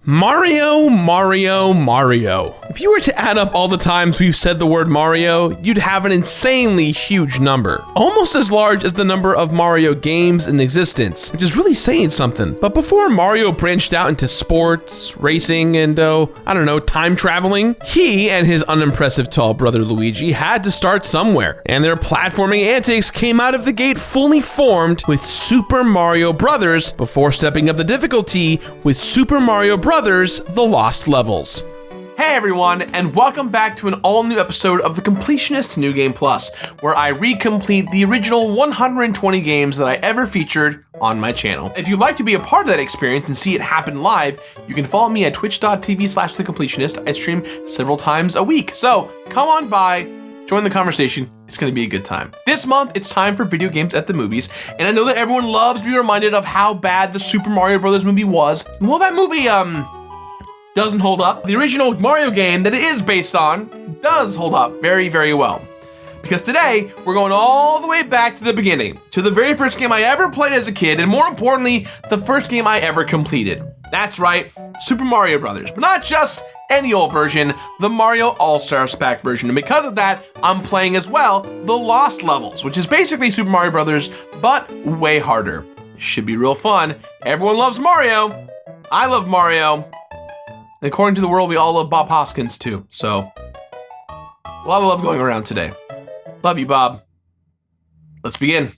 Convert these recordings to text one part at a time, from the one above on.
Mario, Mario, Mario. If you were to add up all the times we've said the word Mario, you'd have an insanely huge number. Almost as large as the number of Mario games in existence, which is really saying something. But before Mario branched out into sports, racing, and time traveling, he and his unimpressive tall brother Luigi had to start somewhere. And their platforming antics came out of the gate fully formed with Super Mario Bros. Before stepping up the difficulty with Super Mario Bros. The Lost Levels. Hey everyone, and welcome back to an all-new episode of the Completionist New Game Plus, where I recomplete the original 120 games that I ever featured on my channel. If you'd like to be a part of that experience and see it happen live, you can follow me at twitch.tv/thecompletionist. I stream several times a week, so come on by, join the conversation. It's going to be a good time. This month, it's time for video games at the movies, and I know that everyone loves to be reminded of how bad the Super Mario Bros. Movie was. Well, that movie, doesn't hold up. The original Mario game that it is based on does hold up very, very well. Because today, we're going all the way back to the beginning, to the very first game I ever played as a kid, and more importantly, the first game I ever completed. That's right, Super Mario Bros. But not just any old version, the Mario All-Stars Pack version. And because of that, I'm playing as well the Lost Levels, which is basically Super Mario Bros., but way harder. Should be real fun. Everyone loves Mario. I love Mario. And according to the world, we all love Bob Hoskins too. So, a lot of love going around today. Love you, Bob. Let's begin.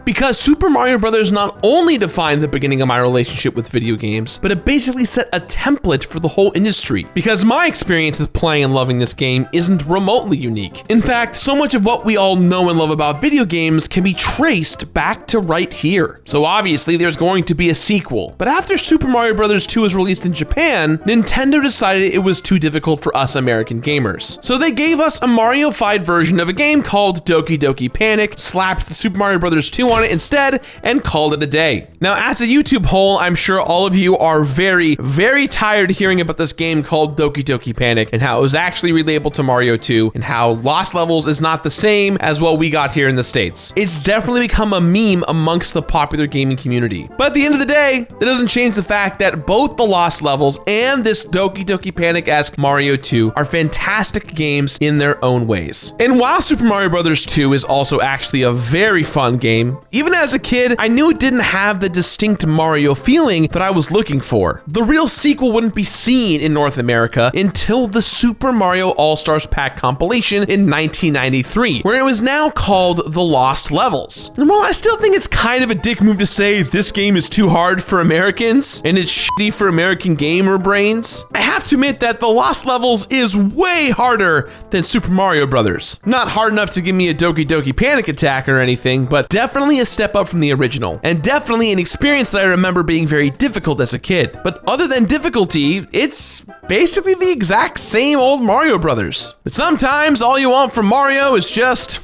Because Super Mario Bros. Not only defined the beginning of my relationship with video games, but it basically set a template for the whole industry. Because my experience with playing and loving this game isn't remotely unique. In fact, so much of what we all know and love about video games can be traced back to right here. So obviously there's going to be a sequel. But after Super Mario Bros. 2 was released in Japan, Nintendo decided it was too difficult for us American gamers. So they gave us a Mario-fied version of a game called Doki Doki Panic, slapped the Super Mario Bros. 2 on it instead, and called it a day. Now, as a YouTube whole, I'm sure all of you are very, very tired of hearing about this game called Doki Doki Panic and how it was actually relabeled to Mario 2 and how Lost Levels is not the same as what we got here in the States. It's definitely become a meme amongst the popular gaming community. But at the end of the day, that doesn't change the fact that both the Lost Levels and this Doki Doki Panic-esque Mario 2 are fantastic games in their own ways. And while Super Mario Bros. 2 is also actually a very fun game, even as a kid, I knew it didn't have the distinct Mario feeling that I was looking for. The real sequel wouldn't be seen in North America until the Super Mario All-Stars Pack compilation in 1993, where it was now called The Lost Levels. And while I still think it's kind of a dick move to say this game is too hard for Americans and it's shitty for American gamer brains, I have to admit that The Lost Levels is way harder than Super Mario Bros. Not hard enough to give me a Doki Doki Panic attack or anything, but definitely a step up from the original, and definitely an experience that I remember being very difficult as a kid. But other than difficulty, it's basically the exact same old Mario Brothers. But sometimes all you want from Mario is just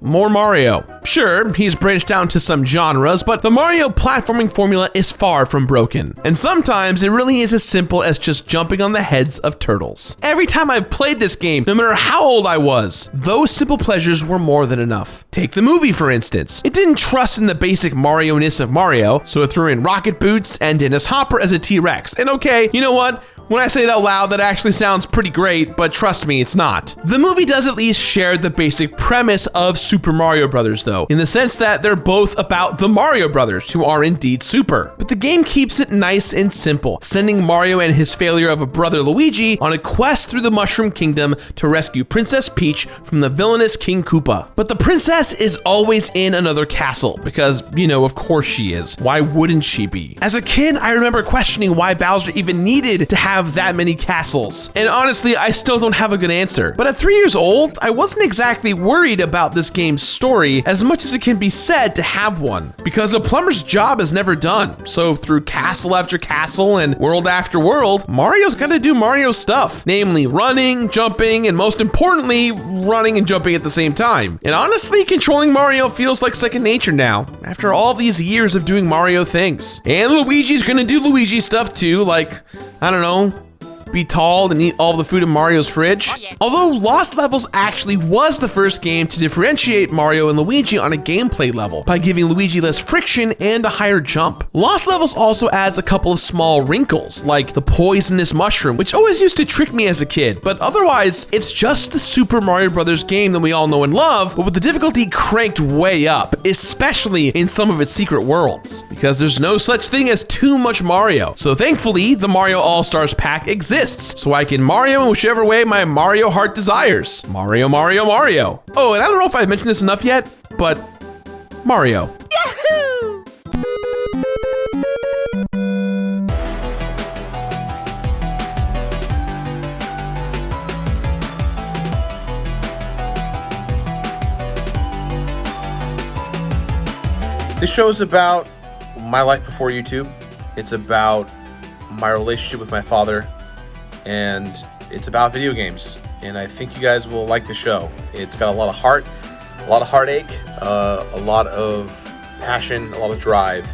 more Mario. Sure, he's branched out into some genres, but the Mario platforming formula is far from broken. And sometimes it really is as simple as just jumping on the heads of turtles. Every time I've played this game, no matter how old I was, those simple pleasures were more than enough. Take the movie, for instance. It didn't trust in the basic Mario-ness of Mario, so it threw in rocket boots and Dennis Hopper as a T-Rex. And okay, you know what? When I say it out loud, that actually sounds pretty great, but trust me, it's not. The movie does at least share the basic premise of Super Mario Bros. Though, in the sense that they're both about the Mario Brothers, who are indeed super. But the game keeps it nice and simple, sending Mario and his failure of a brother Luigi on a quest through the Mushroom Kingdom to rescue Princess Peach from the villainous King Koopa. But the princess is always in another castle, because, of course she is. Why wouldn't she be? As a kid, I remember questioning why Bowser even needed to have have that many castles? And honestly, I still don't have a good answer. But at 3 years old, I wasn't exactly worried about this game's story as much as it can be said to have one. Because a plumber's job is never done. So through castle after castle and world after world, Mario's gotta do Mario stuff. Namely, running, jumping, and most importantly, running and jumping at the same time. And honestly, controlling Mario feels like second nature now, after all these years of doing Mario things. And Luigi's gonna do Luigi stuff too, like, I don't know, be tall and eat all the food in Mario's fridge. Oh, yeah. Although Lost Levels actually was the first game to differentiate Mario and Luigi on a gameplay level by giving Luigi less friction and a higher jump. Lost Levels also adds a couple of small wrinkles, like the poisonous mushroom, which always used to trick me as a kid, but otherwise, it's just the Super Mario Bros. Game that we all know and love, but with the difficulty cranked way up, especially in some of its secret worlds, because there's no such thing as too much Mario. So thankfully, the Mario All-Stars pack exists, so I can Mario in whichever way my Mario heart desires. Mario, Mario, Mario. Oh, and I don't know if I've mentioned this enough yet, but Mario. Yahoo! This show is about my life before YouTube. It's about my relationship with my father, and it's about video games. And I think you guys will like the show. It's got a lot of heart, a lot of heartache, a lot of passion, a lot of drive.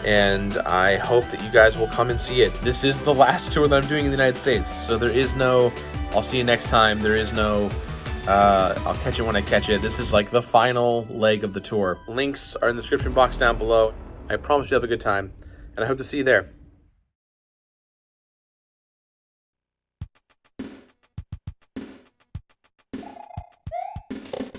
And I hope that you guys will come and see it. This is the last tour that I'm doing in the United States. So there is no, I'll see you next time. There is no, I'll catch it when I catch it. This is like the final leg of the tour. Links are in the description box down below. I promise you'll have a good time, and I hope to see you there.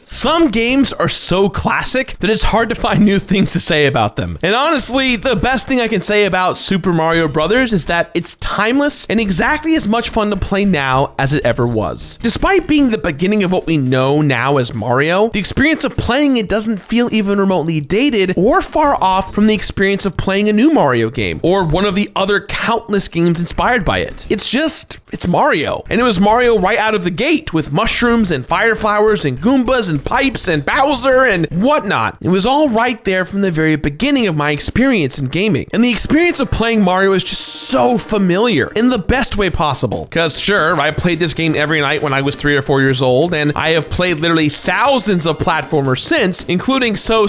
Some games are so classic that it's hard to find new things to say about them. And honestly, the best thing I can say about Super Mario Bros. Is that it's timeless and exactly as much fun to play now as it ever was. Despite being the beginning of what we know now as Mario, the experience of playing it doesn't feel even remotely dated or far off from the experience of playing a new Mario game or one of the other countless games inspired by it. It's Mario. And it was Mario right out of the gate with mushrooms and fire flowers and Goombas and pipes and Bowser and whatnot. It was all right there from the very beginning of my experience in gaming. And the experience of playing Mario is just so familiar in the best way possible. Because sure, I played this game every night when I was 3 or 4 years old, and I have played literally thousands of platformers since, including so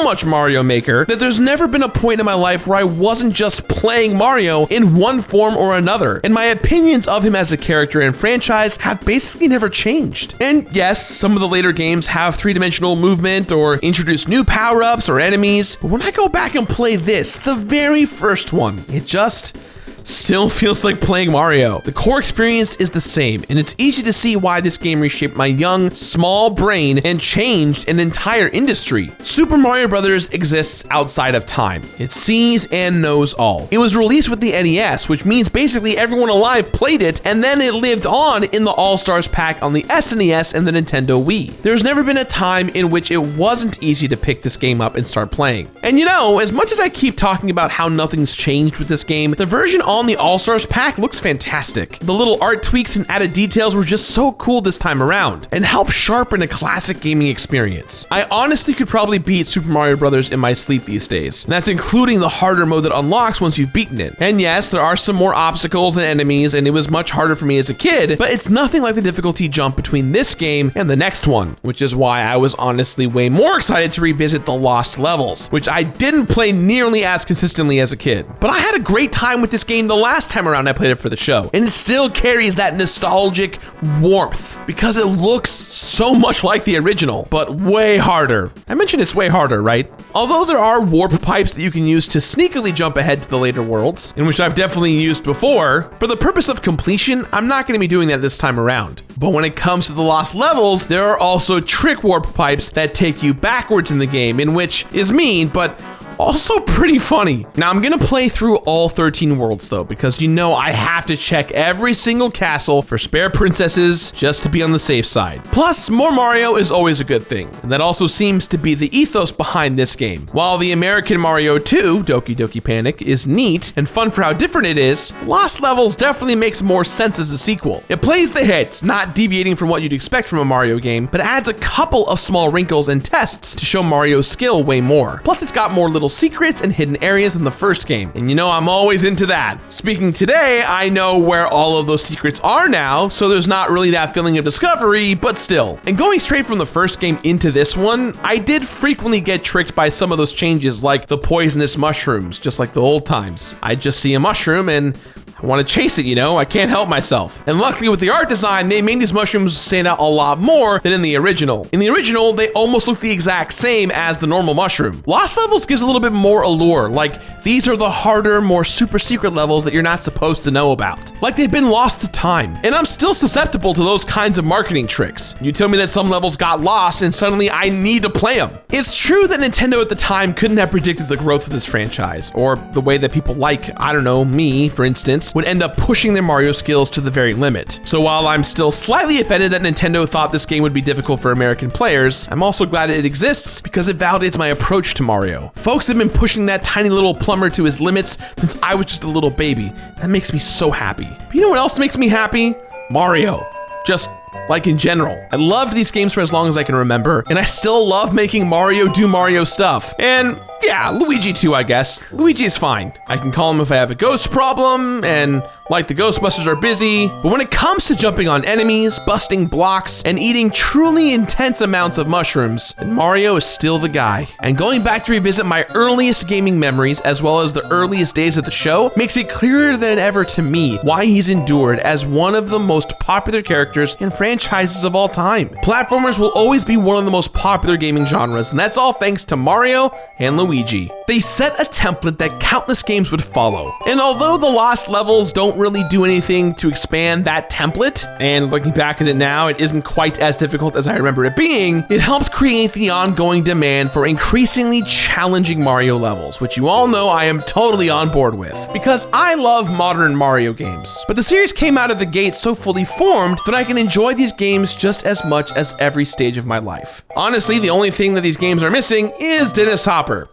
much Mario Maker, that there's never been a point in my life where I wasn't just playing Mario in one form or another. And my opinions of him as a character and franchise have basically never changed. And yes, some of the later games have three-dimensional movement or introduce new power-ups or enemies, but when I go back and play this, the very first one, it just still feels like playing Mario. The core experience is the same, and it's easy to see why this game reshaped my young, small brain and changed an entire industry. Super Mario Bros. Exists outside of time. It sees and knows all. It was released with the NES, which means basically everyone alive played it, and then it lived on in the All-Stars pack on the SNES and the Nintendo Wii. There's never been a time in which it wasn't easy to pick this game up and start playing. And you know, as much as I keep talking about how nothing's changed with this game, the version on the All-Stars pack looks fantastic. The little art tweaks and added details were just so cool this time around and help sharpen a classic gaming experience. I honestly could probably beat Super Mario Bros. In my sleep these days, and that's including the harder mode that unlocks once you've beaten it. And yes, there are some more obstacles and enemies, and it was much harder for me as a kid, but it's nothing like the difficulty jump between this game and the next one, which is why I was honestly way more excited to revisit the Lost Levels, which I didn't play nearly as consistently as a kid. But I had a great time with this game the last time around I played it for the show, and it still carries that nostalgic warmth because it looks so much like the original, but way harder. I mentioned it's way harder, right? Although there are warp pipes that you can use to sneakily jump ahead to the later worlds, in which I've definitely used before, for the purpose of completion, I'm not going to be doing that this time around. But when it comes to the Lost Levels, there are also trick warp pipes that take you backwards in the game, in which is mean, but Also pretty funny. Now I'm gonna play through all 13 worlds though, because you know I have to check every single castle for spare princesses just to be on the safe side. Plus, more Mario is always a good thing, and that also seems to be the ethos behind this game. While the American Mario 2, Doki Doki Panic, is neat and fun for how different it is, Lost Levels definitely makes more sense as a sequel. It plays the hits, not deviating from what you'd expect from a Mario game, but adds a couple of small wrinkles and tests to show Mario's skill way more. Plus, it's got more little secrets and hidden areas than the first game, and you know I'm always into that. Speaking today, I know where all of those secrets are now, so there's not really that feeling of discovery, but still. And going straight from the first game into this one, I did frequently get tricked by some of those changes, like the poisonous mushrooms, just like the old times. I'd just see a mushroom and I want to chase it, you know? I can't help myself. And luckily with the art design, they made these mushrooms stand out a lot more than in the original. In the original, they almost look the exact same as the normal mushroom. Lost Levels gives a little bit more allure, like these are the harder, more super secret levels that you're not supposed to know about. Like they've been lost to time. And I'm still susceptible to those kinds of marketing tricks. You tell me that some levels got lost and suddenly I need to play them. It's true that Nintendo at the time couldn't have predicted the growth of this franchise, or the way that people like, I don't know, me, for instance, would end up pushing their Mario skills to the very limit. So while I'm still slightly offended that Nintendo thought this game would be difficult for American players, I'm also glad it exists because it validates my approach to Mario. Folks have been pushing that tiny little plumber to his limits since I was just a little baby. That makes me so happy. But you know what else makes me happy? Mario. Just like in general. I loved these games for as long as I can remember, and I still love making Mario do Mario stuff. And yeah, Luigi too, I guess. Luigi's fine. I can call him if I have a ghost problem, and like the Ghostbusters are busy, but when it comes to jumping on enemies, busting blocks, and eating truly intense amounts of mushrooms, then Mario is still the guy. And going back to revisit my earliest gaming memories, as well as the earliest days of the show, makes it clearer than ever to me why he's endured as one of the most popular characters in franchises of all time. Platformers will always be one of the most popular gaming genres, and that's all thanks to Mario and Luigi. They set a template that countless games would follow. And although the Lost Levels don't really do anything to expand that template, and looking back at it now, it isn't quite as difficult as I remember it being, it helps create the ongoing demand for increasingly challenging Mario levels, which you all know I am totally on board with, because I love modern Mario games. But the series came out of the gate so fully formed that I can enjoy these games just as much as every stage of my life. Honestly, the only thing that these games are missing is Dennis Hopper.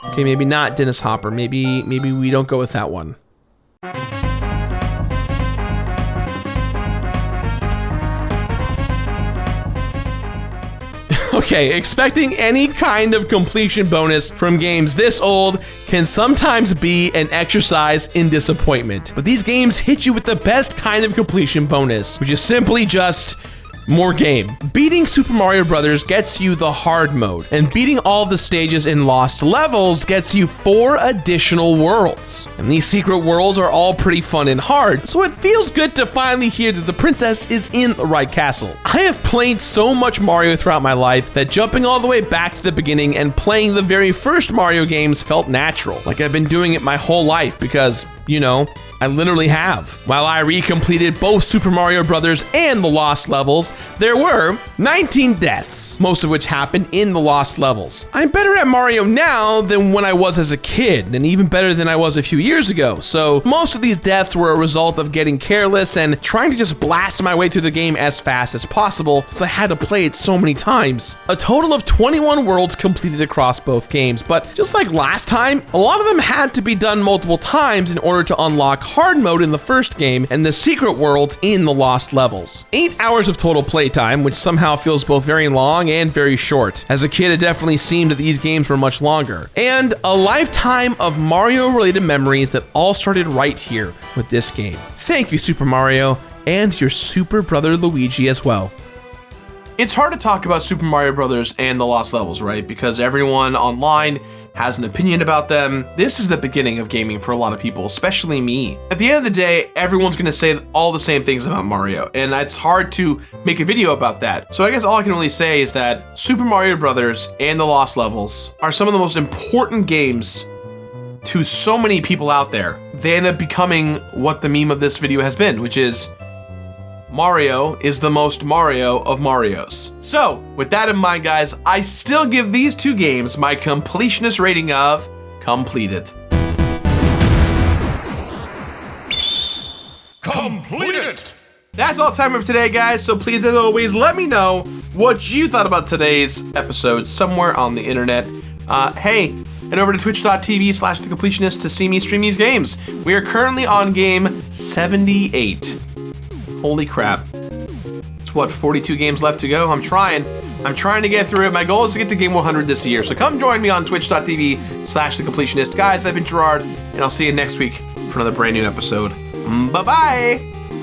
Okay, maybe not Dennis Hopper. Maybe we don't go with that one. Okay, expecting any kind of completion bonus from games this old can sometimes be an exercise in disappointment. But these games hit you with the best kind of completion bonus, which is simply just more game. Beating Super Mario Bros. Gets you the hard mode, and beating all the stages in Lost Levels gets you 4 additional worlds. And these secret worlds are all pretty fun and hard, so it feels good to finally hear that the princess is in the right castle. I have played so much Mario throughout my life that jumping all the way back to the beginning and playing the very first Mario games felt natural, like I've been doing it my whole life because, you know, I literally have. While I recompleted both Super Mario Bros. And the Lost Levels, there were 19 deaths, most of which happened in the Lost Levels. I'm better at Mario now than when I was as a kid, and even better than I was a few years ago, so most of these deaths were a result of getting careless and trying to just blast my way through the game as fast as possible, since I had to play it so many times. A total of 21 worlds completed across both games, but just like last time, a lot of them had to be done multiple times in order to unlock hard mode in the first game and the secret worlds in the Lost Levels. 8 hours of total playtime, which somehow feels both very long and very short. As a kid, it definitely seemed that these games were much longer. And a lifetime of Mario-related memories that all started right here with this game. Thank you, Super Mario, and your super brother Luigi as well. It's hard to talk about Super Mario Bros. And the Lost Levels, right? Because everyone online has an opinion about them. This is the beginning of gaming for a lot of people, especially me. At the end of the day, everyone's gonna say all the same things about Mario, and it's hard to make a video about that. So I guess all I can really say is that Super Mario Bros. And the Lost Levels are some of the most important games to so many people out there. They end up becoming what the meme of this video has been, which is Mario is the most Mario of Marios. So, with that in mind, guys, I still give these two games my completionist rating of completed. Completed! That's all the time for today, guys, so please, as always, let me know what you thought about today's episode somewhere on the internet. Hey, head over to twitch.tv/thecompletionist to see me stream these games. We are currently on game 78. Holy crap. It's 42 games left to go? I'm trying to get through it. My goal is to get to game 100 this year, so come join me on twitch.tv/thecompletionist. Guys, I've been Gerard, and I'll see you next week for another brand new episode. Bye-bye!